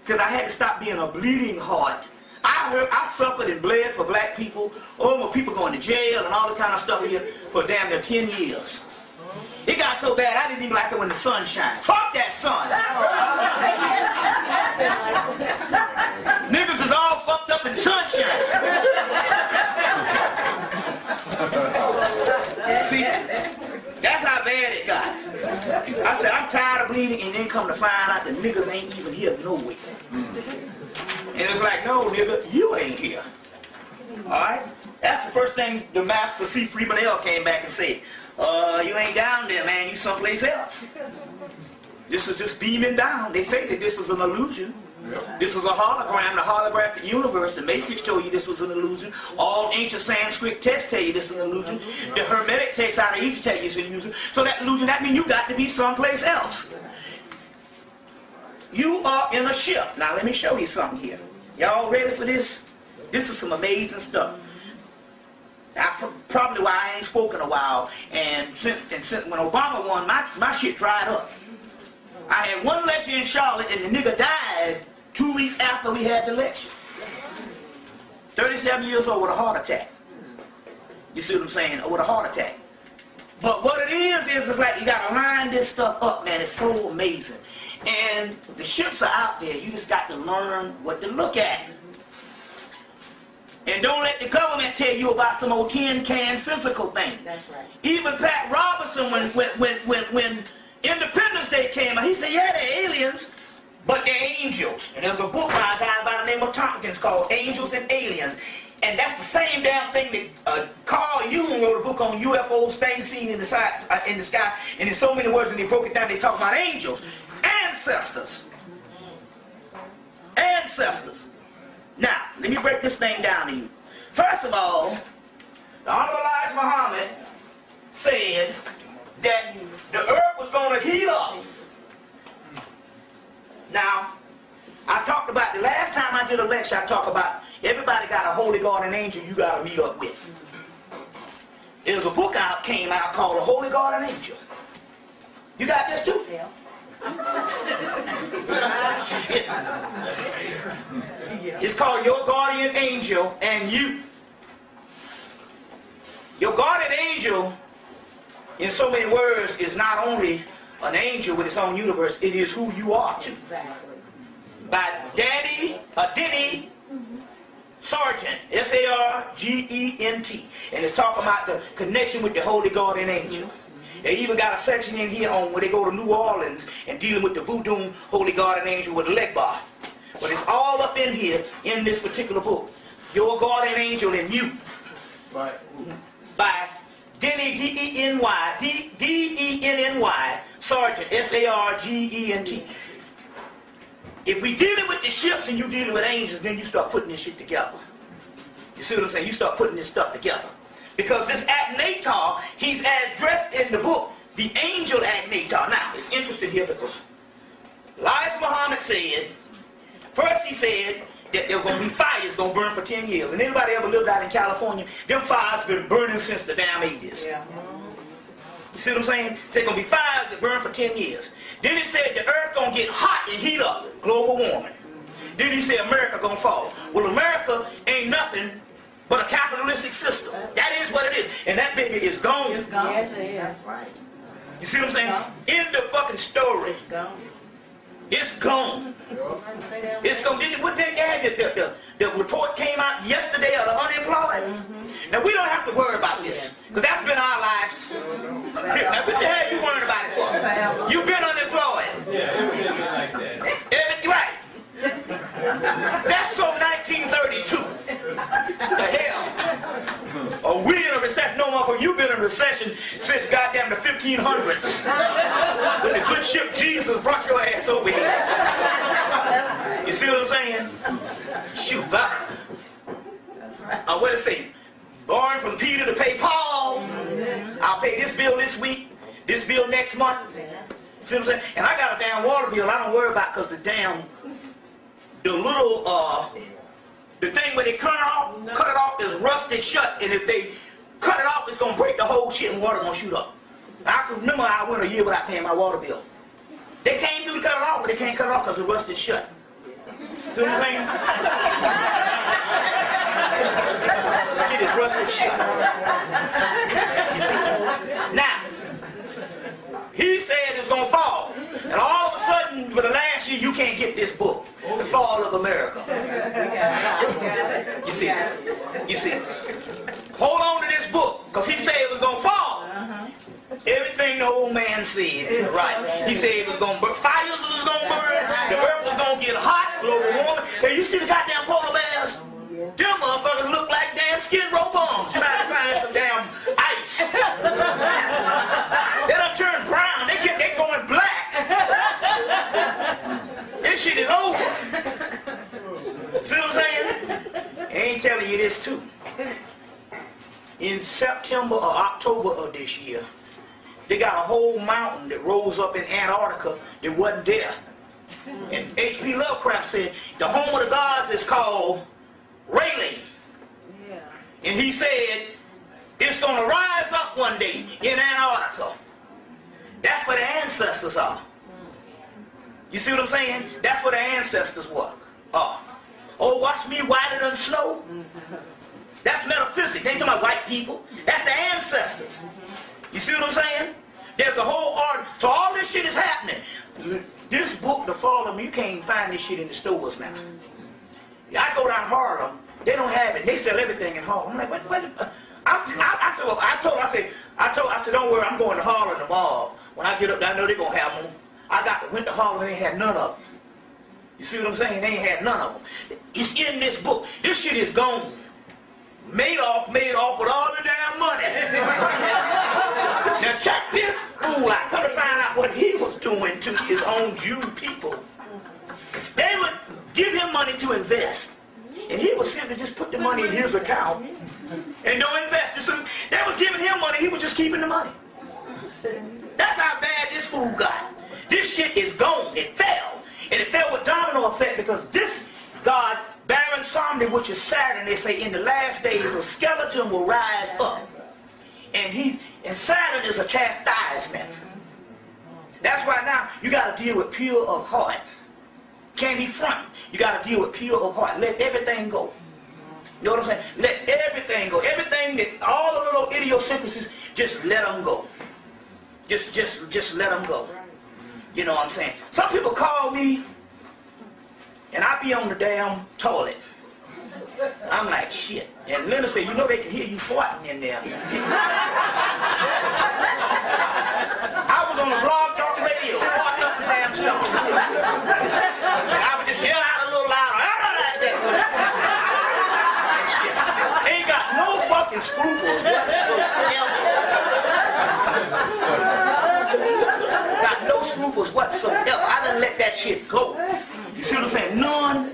because I had to stop being a bleeding heart. I suffered and bled for black people, my people going to jail and all this kind of stuff here for damn near 10 years. It got so bad I didn't even like it when the sun shined. Fuck that sun! Niggas is all fucked up in sunshine. See, that's how bad it got. I said, I'm tired of bleeding, and then come to find out the niggas ain't even here nowhere. And it's like, no, nigga, you ain't here. Alright? That's the first thing the master C. Freeman L. came back and said. You ain't down there, man. You someplace else. This is just beaming down. They say that this is an illusion. Yep. This was a hologram, the holographic universe. The Matrix told you this was an illusion. All ancient Sanskrit texts tell you this is an illusion. The Hermetic texts out of each tell you it's an illusion. So that illusion, that means you got to be someplace else. You are in a ship. Now let me show you something here. Y'all ready for this? This is some amazing stuff. Probably why I ain't spoken a while, and since when Obama won, my shit dried up. I had one lecture in Charlotte, and the nigga died 2 weeks after we had the lecture. 37 years old with a heart attack. You see what I'm saying? With a heart attack. But what it is it's like you gotta line this stuff up, man. It's so amazing. And the ships are out there. You just got to learn what to look at. And don't let the government tell you about some old tin can physical thing. That's right. Even Pat Robertson, when Independence Day came out, he said, yeah, they're aliens, but they're angels. And there's a book by a guy by the name of Tompkins called Angels and Aliens. And that's the same damn thing that Carl Jung wrote a book on UFOs, things seen in the sky. And in so many words, when they broke it down, they talk about angels. Ancestors. Ancestors. Now, let me break this thing down to you. First of all, the Honorable Elijah Muhammad said that the earth was going to heat up. Now, I talked about, the last time I did a lecture, I talked about everybody got a holy guardian angel you got to meet up with. There's a book came out called The Holy Guardian Angel. You got this too? Yeah. It's called Your Guardian Angel and You. Your guardian angel, in so many words, is not only an angel with its own universe, it is who you are too. Exactly. By Denny Sargent, S-A-R-G-E-N-T. And it's talking about the connection with the Holy Guardian Angel. They even got a section in here on where they go to New Orleans and dealing with the voodoo Holy Guardian Angel with a leg bar. But it's all up in here in this particular book. Your Guardian Angel and You. Right. By Denny, D-E-N-Y, D-E-N-N-Y, Sargent, S-A-R-G-E-N-T. If we dealing with the ships and you dealing with angels, then you start putting this shit together. You see what I'm saying? You start putting this stuff together. Because this Agnatar, he's addressed in the book, the angel Agnatar. Now, it's interesting here because Elijah Muhammad said, first he said that there were going to be fires going to burn for 10 years. And anybody ever lived out in California, them fires been burning since the damn 80s. Yeah. You see what I'm saying? There's going to be fires that burn for 10 years. Then he said the earth going to get hot and heat up, global warming. Then he said America going to fall. Well, America ain't nothing but a capitalistic system. That is what it is. And that baby is gone. It's gone. Yes, it is. That's right. You see what I'm saying? End the fucking story. It's gone. It's gone. It's gone. What they had, the report came out yesterday of the unemployed. Now we don't have to worry about this, because that's been our lives. Now what the hell you worrying about it for? You've been unemployed. Right. That's so 1932. The hell? Oh, we in a recession. No motherfucker, you've been in a recession since goddamn the 1500s. When the good ship Jesus brought your ass over here. You see what I'm saying? Shoot, that's right. What it say? Borrowing from Peter to pay Paul. I'll pay this bill this week, this bill next month. See what I'm saying? And I got a damn water bill I don't worry about because the little, the thing where they cut it off is rusted shut, and if they cut it off, it's going to break the whole shit and water going to shoot up. I can remember I went a year without paying my water bill. They came through to cut it off, but they can't cut it off because it rusted shut. See what I'm saying? Shit is rusted shit. You see? Now, he said it's going to fall. And all of a sudden, for the last year, you can't get this book, The Fall of America. You see? You see? Hold on to this book, because he said it was going to fall. Everything the old man said, right. He said it was going to burn. Fires was going to burn. The earth was going to get hot, global warming. Hey, you see the goddamn polar bears? Them motherfuckers look like damn Skid Row bums trying to find some damn ice. They done turned brown. They going black. This shit is over. See what I'm saying? I ain't telling you this too. In September or October of this year, they got a whole mountain that rose up in Antarctica that wasn't there. And H.P. Lovecraft said the home of the gods is called Rayleigh. Yeah. And he said it's going to rise up one day in Antarctica. That's where the ancestors are. You see what I'm saying? That's where the ancestors were. Oh, watch me whiter than snow. That's metaphysics. They ain't talking about white people. That's the ancestors. You see what I'm saying? There's a whole art. So all this shit is happening. This book, The Fall of Me, you can't find this shit in the stores now. I go down Harlem. They don't have it. They sell everything in Harlem. I'm like, what? I said, well, I said, don't worry, I'm going to Harlem tomorrow. When I get up there, I know they're going to have them. Went to Harlem, they ain't had none of them. You see what I'm saying? They ain't had none of them. It's in this book. This shit is gone. Made off with all the damn money. Now check this fool out. Come to find out what he was doing to his own Jew people. They would give him money to invest. And he would simply just put the money in his account and don't invest. So they was giving him money, he was just keeping the money. That's how bad this fool got. This shit is gone. It fell. And it fell with domino effect because this God, Baron Samedi, which is Saturn, they say in the last days a skeleton will rise up. And Saturn is a chastisement. That's why now you got to deal with pure of heart. Can't be fronting. You got to deal with pure of heart. Let everything go. You know what I'm saying? Let everything go. Everything that, all the little idiosyncrasies, just let them go. Just let them go. You know what I'm saying? Some people call me, and I be on the damn toilet. I'm like, shit. And Linda said, you know they can hear you farting in there. I was on the Blog Talk Radio, farting up the damn stone. And I would just yell out a little louder. Ain't got no fucking scruples whatsoever. Got no scruples whatsoever. I done let that shit go. You see what I'm saying? None